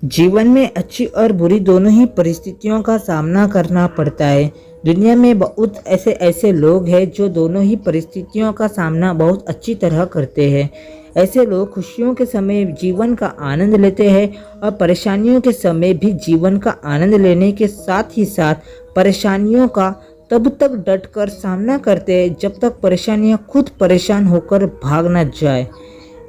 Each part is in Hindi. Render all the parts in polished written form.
जीवन में अच्छी और बुरी दोनों ही परिस्थितियों का सामना करना पड़ता है। दुनिया में बहुत ऐसे ऐसे लोग हैं जो दोनों ही परिस्थितियों का सामना बहुत अच्छी तरह करते हैं। ऐसे लोग खुशियों के समय जीवन का आनंद लेते हैं और परेशानियों के समय भी जीवन का आनंद लेने के साथ ही साथ परेशानियों का तब तक डट कर सामना करते हैं जब तक परेशानियां खुद परेशान होकर भाग न जाए।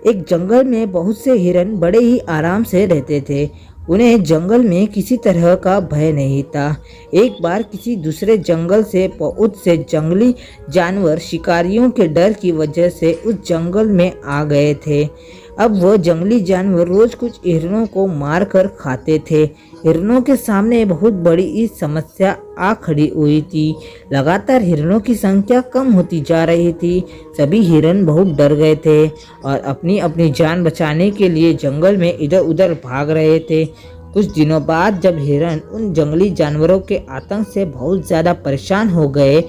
एक जंगल में बहुत से हिरन बड़े ही आराम से रहते थे। उन्हें जंगल में किसी तरह का भय नहीं था। एक बार किसी दूसरे जंगल से बहुत से जंगली जानवर शिकारियों के डर की वजह से उस जंगल में आ गए थे। अब वह जंगली जानवर रोज कुछ हिरणों को मार कर खाते थे। हिरणों के सामने बहुत बड़ी समस्या आ खड़ी हुई थी। लगातार हिरणों की संख्या कम होती जा रही थी। सभी हिरण बहुत डर गए थे और अपनी अपनी जान बचाने के लिए जंगल में इधर उधर भाग रहे थे। कुछ दिनों बाद जब हिरण उन जंगली जानवरों के आतंक से बहुत ज़्यादा परेशान हो गए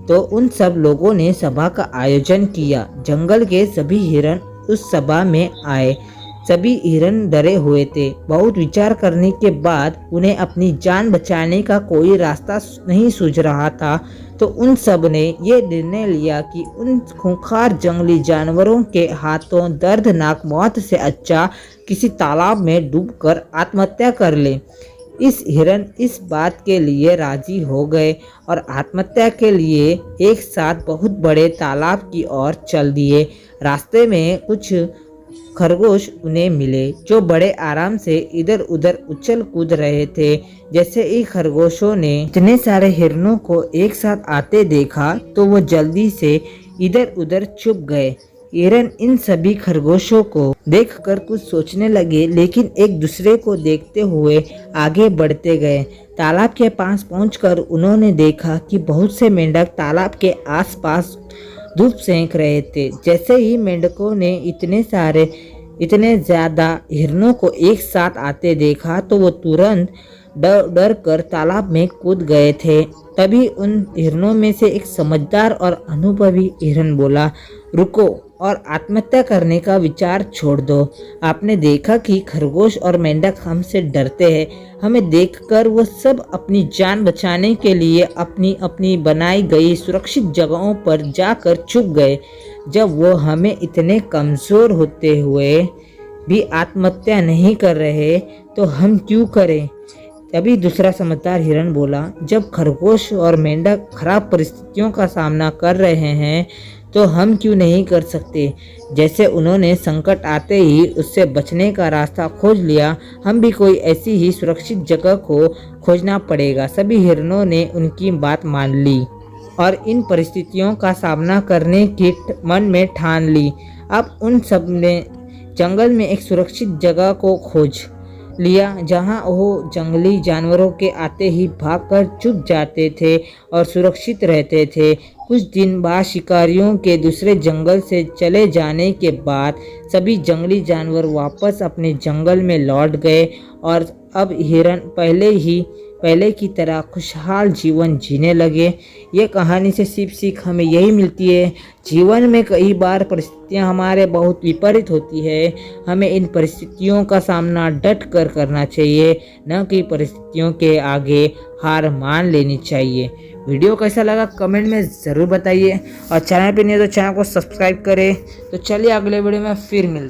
तो उन सब लोगों ने सभा का आयोजन किया। जंगल के सभी हिरण उस सभा में आए। सभी हिरण डरे हुए थे। बहुत विचार करने के बाद उन्हें अपनी जान बचाने का कोई रास्ता नहीं सूझ रहा था, तो उन सब ने ये निर्णय लिया कि उन खूंखार जंगली जानवरों के हाथों दर्दनाक मौत से अच्छा किसी तालाब में डूबकर आत्महत्या कर ले। इस हिरण इस बात के लिए राजी हो गए और आत्महत्या के लिए एक साथ बहुत बड़े तालाब की ओर चल दिए। रास्ते में कुछ खरगोश उन्हें मिले जो बड़े आराम से इधर उधर उछल कूद रहे थे। जैसे ही खरगोशों ने इतने सारे हिरणों को एक साथ आते देखा तो वो जल्दी से इधर उधर छुप गए। हिरण इन सभी खरगोशों को देखकर कुछ सोचने लगे, लेकिन एक दूसरे को देखते हुए आगे बढ़ते गए। तालाब के पास पहुंचकर उन्होंने देखा कि बहुत से मेंढक तालाब के आसपास धूप सेंक रहे थे। जैसे ही मेंढकों ने इतने ज़्यादा हिरणों को एक साथ आते देखा तो वो तुरंत डर कर तालाब में कूद गए थे। तभी उन हिरणों में से एक समझदार और अनुभवी हिरण बोला, रुको और आत्महत्या करने का विचार छोड़ दो। आपने देखा कि खरगोश और मेंढक हमसे डरते हैं। हमें देखकर वो सब अपनी जान बचाने के लिए अपनी अपनी बनाई गई सुरक्षित जगहों पर जाकर छुप गए। जब वो हमें इतने कमज़ोर होते हुए भी आत्महत्या नहीं कर रहे तो हम क्यों करें। तभी दूसरा समझदार हिरण बोला, जब खरगोश और मेंढक खराब परिस्थितियों का सामना कर रहे हैं तो हम क्यों नहीं कर सकते। जैसे उन्होंने संकट आते ही उससे बचने का रास्ता खोज लिया, हम भी कोई ऐसी ही सुरक्षित जगह को खोजना पड़ेगा। सभी हिरणों ने उनकी बात मान ली और इन परिस्थितियों का सामना करने की मन में ठान ली। अब उन सब ने जंगल में एक सुरक्षित जगह को खोज लिया जहां वो जंगली जानवरों के आते ही भागकर छुप जाते थे और सुरक्षित रहते थे। कुछ दिन बाद शिकारियों के दूसरे जंगल से चले जाने के बाद सभी जंगली जानवर वापस अपने जंगल में लौट गए और अब हिरण पहले की तरह खुशहाल जीवन जीने लगे। ये कहानी से सीख हमें यही मिलती है, जीवन में कई बार परिस्थितियां हमारे बहुत विपरीत होती है। हमें इन परिस्थितियों का सामना डट कर करना चाहिए, न कि परिस्थितियों के आगे हार मान लेनी चाहिए। वीडियो कैसा लगा कमेंट में ज़रूर बताइए और चैनल पे नहीं तो चैनल को सब्सक्राइब करें। तो चलिए अगले वीडियो में फिर मिलते हैं।